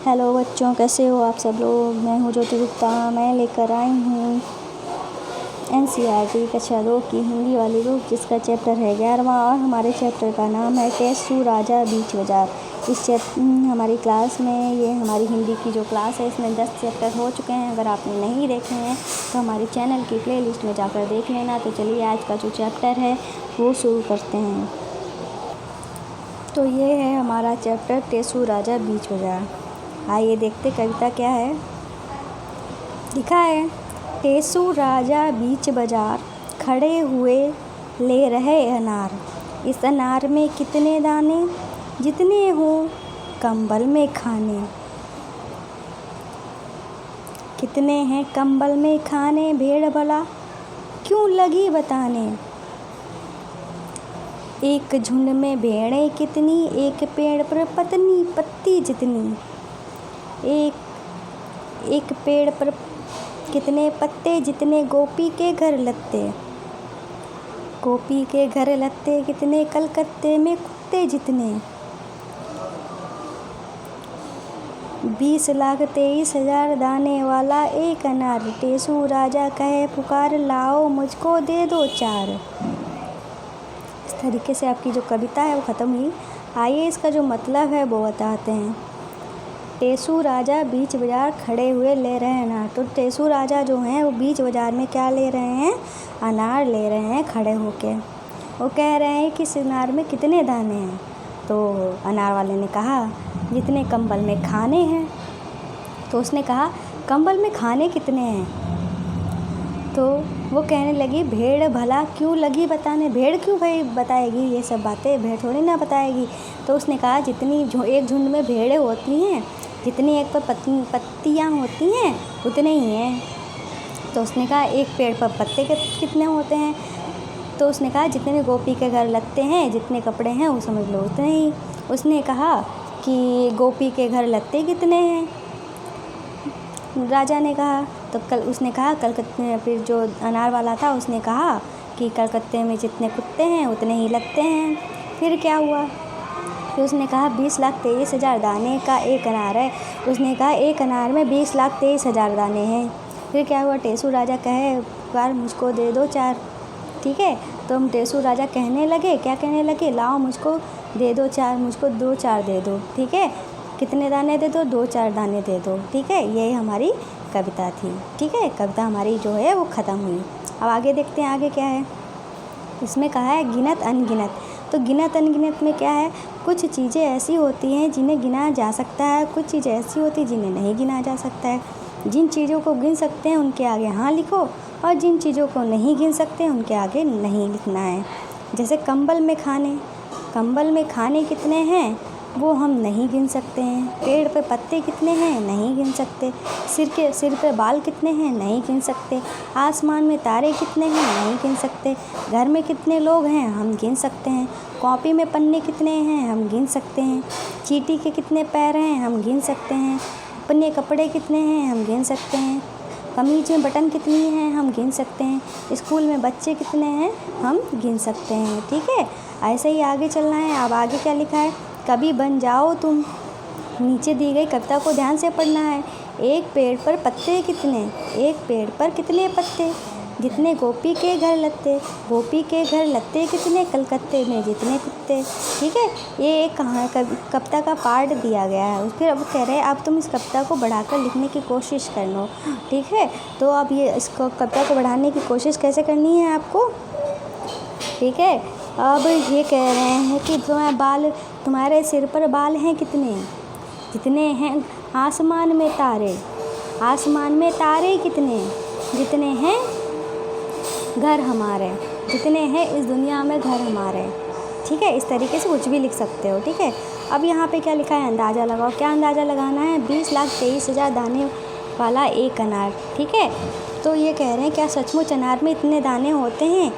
Hello बच्चों, कैसे हो आप सब लोग। मैं हूँ ज्योति गुप्ता। मैं लेकर आई हूँ एनसीईआरटी कक्षा 2 की हिंदी वाली बुक, जिसका चैप्टर है 11वां और हमारे चैप्टर का नाम है टेसू राजा बीच बाजार। हमारी क्लास में, ये हमारी हिंदी की जो क्लास है, इसमें 10 चैप्टर हो चुके हैं। अगर आपने नहीं देखे हैं तो हमारे चैनल की प्लेलिस्ट में जाकर देख लेना। तो चलिए आज का जो चैप्टर है वो शुरू करते हैं। तो ये है हमारा चैप्टर टेसू राजा बीच बाजार। आइए देखते कविता क्या है। लिखा है, टेसू राजा बीच बाजार, खड़े हुए ले रहे अनार। इस अनार में कितने दाने, जितने हो कंबल में खाने। कितने हैं कंबल में खाने, भेड़ भला क्यों लगी बताने। एक झुंड में भेड़ें कितनी, एक पेड़ पर पत्नी पत्ती जितनी। एक पेड़ पर कितने पत्ते, जितने गोपी के घर लत्ते। गोपी के घर लत्ते कितने, कलकत्ते में कुत्ते जितने। 20,23,000 दाने वाला एक अनार। टेसू राजा कहे पुकार, लाओ मुझको दे दो 4। इस तरीके से आपकी जो कविता है वो ख़त्म हुई। आइए इसका जो मतलब है वो बताते हैं। टेसू राजा बीच बाजार खड़े हुए ले रहे हैं अनार। तो टेसू राजा जो हैं वो बीच बाजार में क्या ले रहे हैं, अनार ले रहे हैं खड़े होके। वो कह रहे हैं कि इस अनार में कितने दाने हैं। तो अनार वाले ने कहा जितने कंबल में खाने हैं। तो उसने कहा कंबल में खाने कितने हैं। तो वो कहने लगी भेड़ भला क्यों लगी बताने। भेड़ क्यों भाई बताएगी ये सब बातें, भेड़ थोड़ी ना बताएगी। तो उसने कहा जितनी एक झुंड में भेड़ें होती हैं, जितनी एक पर पत्तियाँ होती हैं उतने ही हैं। तो उसने कहा एक पेड़ पर पत्ते कितने होते हैं। तो उसने कहा जितने गोपी के घर लत्ते हैं, जितने कपड़े हैं वो समझ लो उतने ही। उसने कहा कि गोपी के घर लत्ते कितने हैं, राजा ने कहा। तो उसने कहा कलकत्ते में, फिर जो अनार वाला था उसने कहा कि कलकत्ते में जितने कुत्ते हैं उतने ही लगते हैं। फिर क्या हुआ, फिर उसने कहा 20,23,000 दाने का एक अनार है। उसने कहा एक अनार में 20,23,000 दाने हैं। फिर क्या हुआ, टेसू राजा कहे यार मुझको दे दो 4। ठीक है, तो हम टेसू राजा कहने लगे, क्या कहने लगे, लाओ मुझको दे दो 4, मुझको 2-4 दे दो। ठीक है, कितने दाने दे दो, 2-4 दाने दे दो। ठीक है, यही हमारी कविता थी। ठीक है, कविता हमारी जो है वो ख़त्म हुई। अब आगे देखते हैं आगे क्या है। इसमें कहा है गिनत अनगिनत। तो गिनत अनगिनत में क्या है, कुछ चीज़ें ऐसी होती हैं जिन्हें गिना जा सकता है, कुछ चीज़ें ऐसी होती हैं जिन्हें नहीं गिना जा सकता है। जिन चीज़ों को गिन सकते हैं उनके आगे हाँ लिखो, और जिन चीज़ों को नहीं गिन सकते उनके आगे नहीं लिखना है। जैसे कंबल में खाने, कंबल में खाने कितने हैं वो हम नहीं गिन सकते हैं। पेड़ पे पत्ते कितने हैं नहीं गिन सकते। सिर पे बाल कितने हैं नहीं गिन सकते। आसमान में तारे कितने हैं नहीं गिन सकते। घर में कितने लोग हैं हम गिन सकते हैं। कॉपी में पन्ने कितने हैं हम गिन सकते हैं। चींटी के कितने पैर हैं हम गिन सकते हैं। अपने कपड़े कितने हैं हम गिन सकते हैं। कमीज में बटन कितनी हैं हम गिन सकते हैं। स्कूल में बच्चे कितने हैं हम गिन सकते हैं। ठीक है, ऐसे ही आगे चलना है। अब आगे क्या लिखा है, कभी बन जाओ तुम। नीचे दी गई कविता को ध्यान से पढ़ना है। एक पेड़ पर पत्ते कितने, एक पेड़ पर कितने पत्ते, जितने गोपी के घर लत्ते। गोपी के घर लत्ते कितने, कलकत्ते में जितने कुत्ते। ठीक है, ये एक कविता का पार्ट दिया गया है। फिर अब कह रहे हैं अब तुम इस कविता को बढ़ाकर लिखने की कोशिश कर लो। ठीक है, तो अब ये इसको कविता को बढ़ाने की कोशिश कैसे करनी है आपको। ठीक है, अब ये कह रहे हैं कि तुम्हारे सिर पर बाल हैं कितने, जितने हैं आसमान में तारे। आसमान में तारे कितने, जितने हैं घर हमारे, जितने हैं इस दुनिया में घर हमारे। ठीक है, इस तरीके से कुछ भी लिख सकते हो। ठीक है, अब यहाँ पे क्या लिखा है, अंदाज़ा लगाओ। क्या अंदाज़ा लगाना है, 20,23,000 दाने वाला एक अनार। ठीक है, तो ये कह रहे हैं क्या सचमुच अनार में इतने दाने होते हैं।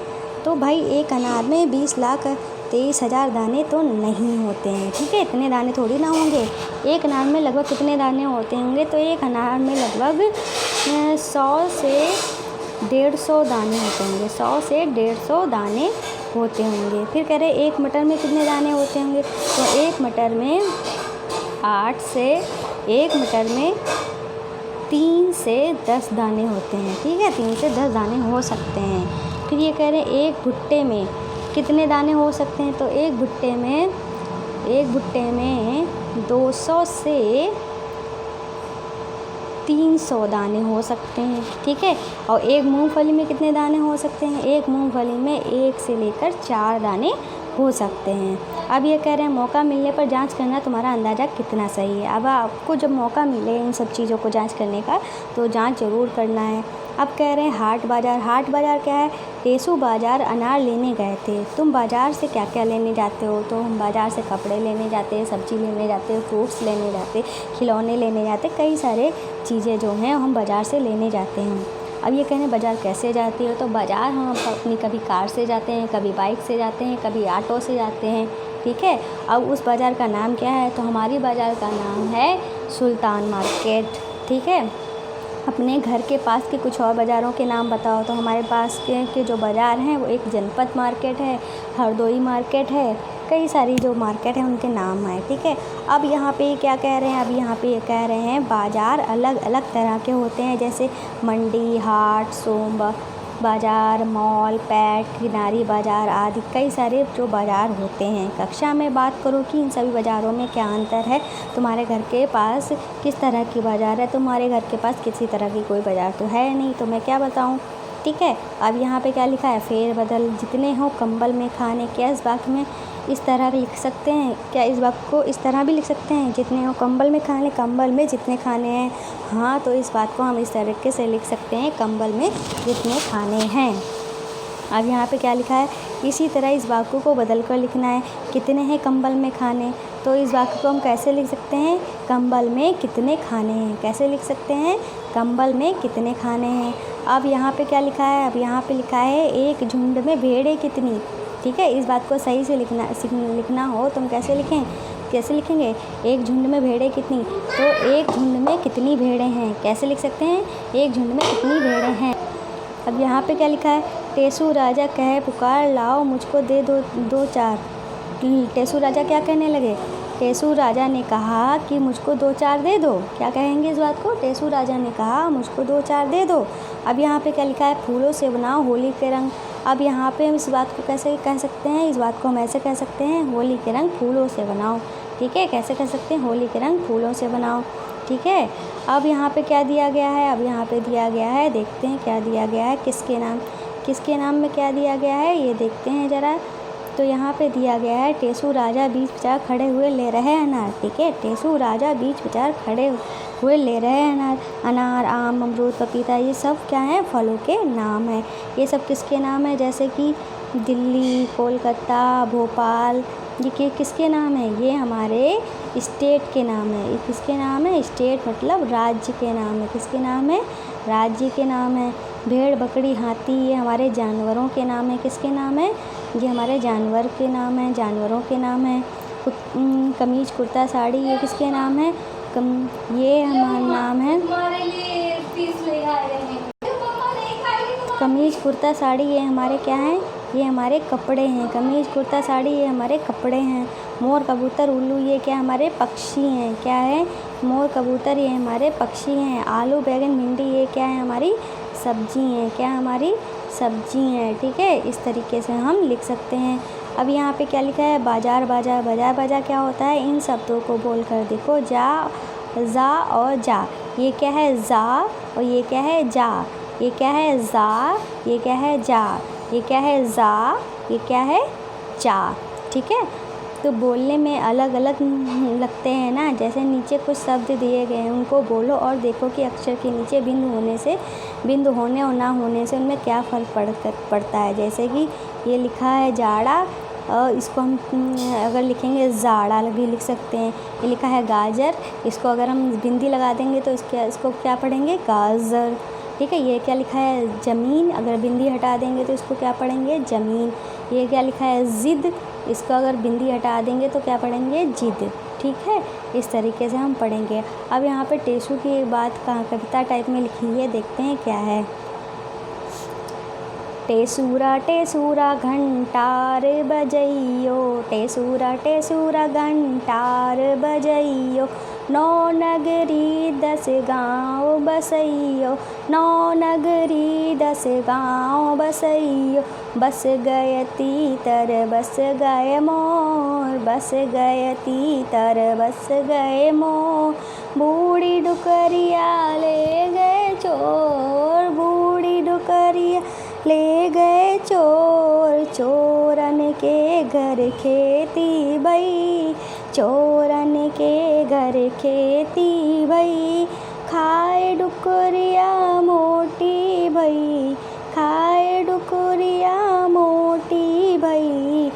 तो भाई एक अनार में 20,23,000 दाने तो नहीं होते हैं। ठीक है, इतने दाने थोड़ी ना होंगे। एक अनार में लगभग कितने दाने होते होंगे, तो एक अनार में लगभग 100 से 150 दाने होते होंगे। 100 से 150 दाने होते होंगे। फिर कह रहे एक मटर में कितने दाने होते होंगे, तो एक मटर में 8 से 1 मटर में 3 से 10 दाने होते हैं, ठीक है, 3 से 10 दाने हो सकते हैं। फिर ये कह रहे हैं एक भुट्टे में कितने दाने हो सकते हैं, तो एक भुट्टे में 200 से 300 दाने हो सकते हैं, ठीक है। और एक मूंगफली में कितने दाने हो सकते हैं, एक मूंगफली में 1 से लेकर 4 दाने हो सकते हैं। अब ये कह रहे हैं मौका मिलने पर जांच करना तुम्हारा अंदाज़ा कितना सही है। अब आपको जब मौका मिले इन सब चीज़ों को जांच करने का तो जांच ज़रूर करना है। अब कह रहे हैं हाट बाज़ार क्या है, टेसू बाज़ार अनार लेने गए थे। तुम बाज़ार से क्या क्या लेने जाते हो, तो हम बाज़ार से कपड़े लेने जाते हैं, सब्ज़ी लेने जाते हैं, फ्रूट्स लेने जाते, खिलौने लेने जाते, कई सारे चीज़ें जो हैं हम बाज़ार से लेने जाते हैं। अब ये कहने बाज़ार कैसे जाती हो, तो बाज़ार हम अपनी कभी कार से जाते हैं, कभी बाइक से जाते हैं, कभी ऑटो से जाते हैं, ठीक है। अब उस बाज़ार का नाम क्या है, तो हमारी बाज़ार का नाम है सुल्तान मार्केट, ठीक है। अपने घर के पास के कुछ और बाज़ारों के नाम बताओ, तो हमारे पास के जो बाज़ार हैं वो एक जनपद मार्केट है, हरदोई मार्केट है, कई सारी जो मार्केट है उनके नाम हैं, ठीक है। अब यहाँ पे क्या कह रहे हैं, अब यहाँ पे ये कह रहे हैं बाज़ार अलग अलग तरह के होते हैं, जैसे मंडी, हाट, सोम बाज़ार, मॉल, पैठ, किनारी बाज़ार आदि कई सारे जो बाज़ार होते हैं। कक्षा में बात करो कि इन सभी बाज़ारों में क्या अंतर है, तुम्हारे घर के पास किस तरह की बाज़ार है, तुम्हारे घर के पास किसी तरह की कोई बाज़ार तो है नहीं, तो मैं क्या बताऊँ, ठीक है। अब यहाँ पे क्या लिखा है, फेर बदल जितने हो कंबल में खाने, क्या इस वाक्य में इस तरह लिख सकते हैं, क्या इस वाक्य को इस तरह भी लिख सकते हैं, जितने हो कंबल में खाने, कंबल में जितने खाने हैं, हाँ, तो इस बात को हम इस तरीके से लिख सकते हैं, कंबल में जितने खाने हैं। अब यहाँ पे क्या लिखा है, इसी तरह इस वाक्य को बदल कर लिखना है, कितने हैं कंबल में खाने, तो इस वाक्य को हम कैसे लिख सकते हैं, कंबल में कितने खाने हैं, कैसे लिख सकते हैं, कंबल में कितने खाने हैं। अब यहाँ पे क्या लिखा है, अब यहाँ पे लिखा है एक झुंड में भेड़ें कितनी, ठीक है। इस बात को सही से लिखना हो तो हम कैसे लिखेंगे, एक झुंड में भेड़ें कितनी, तो एक झुंड में कितनी भेड़ें हैं, कैसे लिख सकते हैं, एक झुंड में कितनी भेड़ें हैं। अब यहाँ पे क्या लिखा है, टेसू राजा कहे पुकार लाओ मुझको दे दो चार। टेसू राजा क्या कहने लगे, टेसू राजा ने कहा कि मुझको 2-4 दे दो, क्या कहेंगे इस बात को, टेसू राजा ने कहा मुझको 2-4 दे दो। अब यहाँ पे क्या लिखा है, फूलों से बनाओ होली के रंग। अब यहाँ पे हम इस बात को कैसे कह सकते हैं, इस बात को हम ऐसे कह सकते हैं, होली के रंग फूलों से बनाओ, ठीक है। कैसे कह सकते हैं, होली के रंग फूलों से बनाओ, ठीक है। अब यहाँ पे क्या दिया गया है, अब यहाँ पे दिया गया है, देखते हैं क्या दिया गया है, किसके नाम में क्या दिया गया है, ये देखते हैं ज़रा। तो यहाँ पे दिया गया है, टेसू राजा बीच बाजार खड़े हुए ले रहे हैं अनार, ठीक है। टेसू राजा बीच बाजार खड़े हुए ले रहे हैं अनार, आम, अमरूद, पपीता, ये सब क्या है, फलों के नाम है। ये सब किसके नाम है, जैसे कि दिल्ली, कोलकाता, भोपाल, ये किसके नाम है, ये हमारे स्टेट के नाम है। ये किसके नाम है, स्टेट मतलब राज्य के नाम है, किसके नाम है, राज्य के नाम है। भेड़, बकरी, हाथी, ये हमारे जानवरों के नाम है, किसके नाम है, ये हमारे जानवर के नाम है, जानवरों के नाम है। कमीज, कुर्ता, साड़ी, ये किसके नाम है, ये हमारा नाम है, कमीज, कुर्ता, साड़ी, ये हमारे क्या हैं, ये हमारे कपड़े हैं। कमीज, कुर्ता, साड़ी, ये हमारे कपड़े हैं। मोर, कबूतर, उल्लू, ये क्या हमारे पक्षी हैं, क्या है, मोर, कबूतर, ये हमारे पक्षी हैं। आलू, बैगन, भिंडी, ये क्या है, हमारी सब्जी हैं, क्या हमारी सब्जी हैं, ठीक है। इस तरीके से हम लिख सकते हैं। अब यहाँ पे क्या लिखा है, बाज़ार क्या होता है, इन शब्दों को बोल कर देखो, जा और जा, ये क्या है, जा, और ये क्या है, जा, ये क्या है, जा, ये क्या है, जा, ये क्या है, जा, ये क्या है, जा, ठीक है। तो बोलने में अलग अलग लगते हैं ना, जैसे नीचे कुछ शब्द दिए गए हैं, उनको बोलो और देखो कि अक्षर के नीचे बिंदु होने और ना होने से उनमें क्या फ़र्क पड़ता है। जैसे कि ये लिखा है जाड़ा, इसको हम अगर लिखेंगे जाड़ा भी लिख सकते हैं। ये लिखा है गाजर, इसको अगर हम बिंदी लगा देंगे तो इसको क्या पढ़ेंगे, गाजर, ठीक है। ये क्या लिखा है, ज़मीन, अगर बिंदी हटा देंगे तो इसको क्या पढ़ेंगे, ज़मीन। ये क्या लिखा है, ज़िद, इसको अगर बिंदी हटा देंगे तो क्या पढ़ेंगे, जिद, ठीक है। इस तरीके से हम पढ़ेंगे। अब यहाँ पे टेसू की एक बात कविता टाइप में लिखी है, देखते हैं क्या है। टेसूरा टेसूरा घंटार बजइयो, टेसूरा टेसूरा घंटार बजइयो, नौ नगरी 10 गाँव बसइयो, नौ नगरी 10 गाँव बसइयो। बस गए तीतर बस गए मोर, बस गए तीतर बस गए मोर। बूढ़ी डुकरिया ले गए चोर, बूढ़ी डुकरिया ले गए चोर। चोरन के घर खेती भई, चोरन के घर खेती भई। खाए डुकरिया मोटी भई, खाए डुकरिया मोटी भई।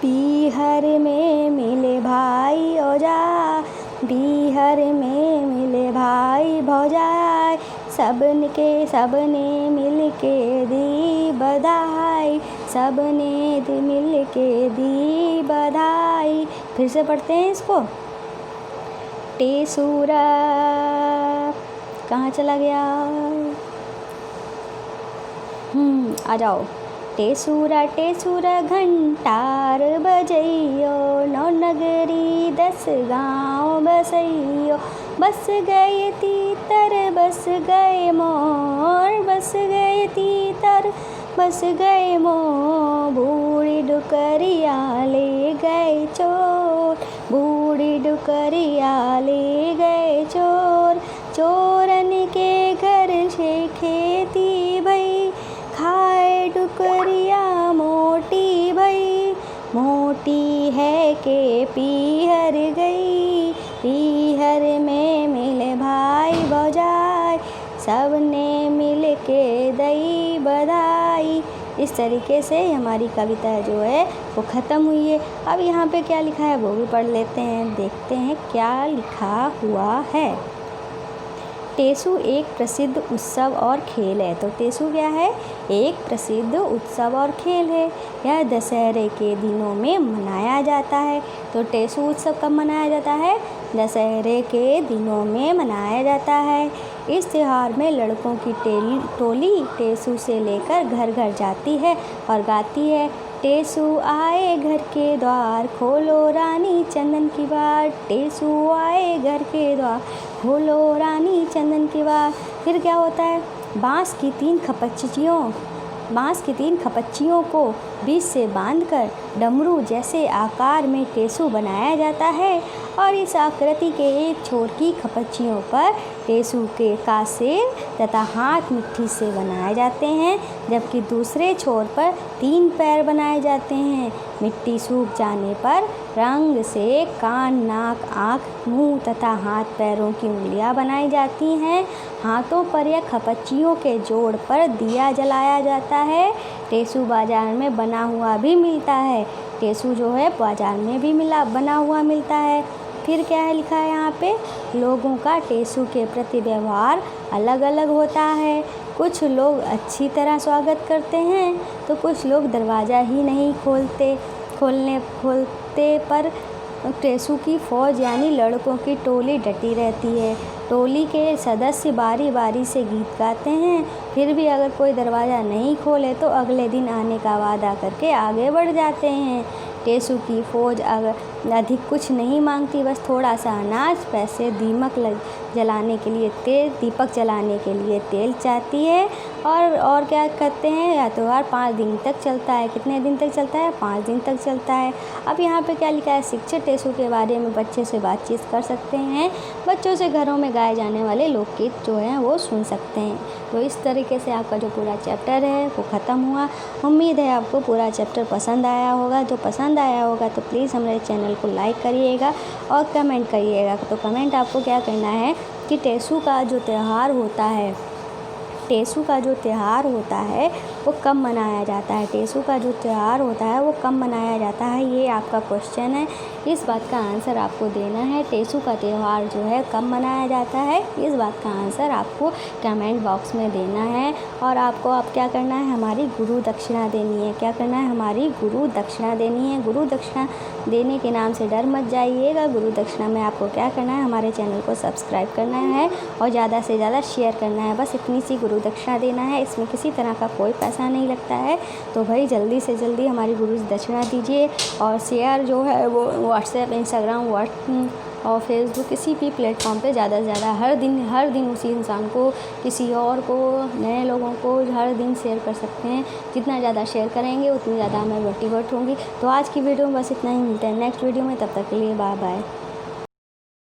पीहर में मिले भाई औजार, पीहर में मिले भाई भौजाई। सबने मिल के दी बधाई, सबने मिल के दी बधाई। फिर से पढ़ते हैं इसको। टेसूरा कहाँ चला गया? आ जाओ। टेसूरा घंटार बजइयो, नौ नगरी 10 गाँव बसइयो। बस गए तीतर बस गए मोर, बस गए तीतर बस गए मोर। बूढ़ी डुकरिया ले गए चोर, बूढ़ी डुकरिया ले गए चोर। चोरन के घर से खेती भई, खाए डुकरिया मोटी भई। मोटी है के पीहर गई, पीहर में मिले भाई भौजाई। सबने मिल के दई बधाई। इस तरीके से हमारी कविता जो है वो ख़त्म हुई है। अब यहाँ पे क्या लिखा है वो भी पढ़ लेते हैं, देखते हैं क्या लिखा हुआ है। टेसू एक प्रसिद्ध उत्सव और खेल है। तो टेसू क्या है? एक प्रसिद्ध उत्सव और खेल है। यह दशहरे के दिनों में मनाया जाता है। तो टेसू उत्सव कब मनाया जाता है? दशहरे के दिनों में मनाया जाता है। इस त्यौहार में लड़कों की टोली टेसू से लेकर घर घर जाती है और गाती है, टेसू आए घर के द्वार, खोलो रानी चंदन की बार। टेसू आए घर के द्वार, खोलो रानी चंदन की बार। फिर क्या होता है? बाँस की तीन खपच्चियों को बीच से बांधकर डमरू जैसे आकार में टेसू बनाया जाता है और इस आकृति के एक छोर की खपच्चियों पर टेसू के का सिर तथा हाथ मिट्टी से बनाए जाते हैं, जबकि दूसरे छोर पर 3 पैर बनाए जाते हैं। मिट्टी सूख जाने पर रंग से कान, नाक, आँख, मुंह तथा हाथ पैरों की उंगलियां बनाई जाती हैं। हाथों पर या खपच्चियों के जोड़ पर दिया जलाया जाता है। टेसू बाजार में बना हुआ भी मिलता है। टेसू जो है बाजार में भी बना हुआ मिलता है। फिर क्या है लिखा है यहाँ पे? लोगों का टेसू के प्रति व्यवहार अलग अलग होता है। कुछ लोग अच्छी तरह स्वागत करते हैं तो कुछ लोग दरवाज़ा ही नहीं खोलते पर टेसू की फौज यानी लड़कों की टोली डटी रहती है। टोली के सदस्य बारी बारी से गीत गाते हैं, फिर भी अगर कोई दरवाज़ा नहीं खोले तो अगले दिन आने का वादा करके आगे बढ़ जाते हैं। टेसू की फौज अगर अधिक कुछ नहीं मांगती, बस थोड़ा सा अनाज, पैसे, दीपक जलाने के लिए तेल चाहती है। और क्या करते हैं? यह त्यौहार 5 दिन तक चलता है। कितने दिन तक चलता है? 5 दिन तक चलता है। अब यहाँ पे क्या लिखा है? शिक्षक टेसू के बारे में बच्चे से बातचीत कर सकते हैं। बच्चों से घरों में गाए जाने वाले लोकगीत जो हैं वो सुन सकते हैं। तो इस तरीके से आपका जो पूरा चैप्टर है वो ख़त्म हुआ। उम्मीद है आपको पूरा चैप्टर पसंद आया होगा। तो पसंद आया होगा तो प्लीज़ हमारे चैनल को लाइक करिएगा और कमेंट करिएगा। तो कमेंट आपको क्या करना है कि टेसू का जो त्यौहार होता है वो कब मनाया जाता है? टेसू का जो त्यौहार होता है वो कब मनाया जाता है, ये आपका क्वेश्चन है। इस बात का आंसर आपको देना है। टेसू का त्यौहार जो है कब मनाया जाता है, इस बात का आंसर आपको कमेंट बॉक्स में देना है। और आपको अब क्या करना है? हमारी गुरु दक्षिणा देनी है। क्या करना है? हमारी गुरु दक्षिणा देनी है। गुरु दक्षिणा देने के नाम से डर मत जाइएगा। गुरु दक्षिणा में आपको क्या करना है? हमारे चैनल को सब्सक्राइब करना है और ज़्यादा से ज़्यादा शेयर करना है। बस इतनी सी गुरु दक्षिणा देना है। इसमें किसी तरह का कोई पैसा नहीं लगता है। तो भाई जल्दी से जल्दी हमारी गुरु दक्षिणा दीजिए और शेयर जो है वो व्हाट्सएप, इंस्टाग्राम, और फेसबुक किसी भी प्लेटफॉर्म पे ज़्यादा से ज़्यादा हर दिन उसी इंसान को, किसी और को, नए लोगों को हर दिन शेयर कर सकते हैं। जितना ज़्यादा शेयर करेंगे उतनी ज़्यादा मैं मोटिवेट होंगी। तो आज की वीडियो में बस इतना ही, मिलते हैं नेक्स्ट वीडियो में, तब तक के लिए बाय बाय।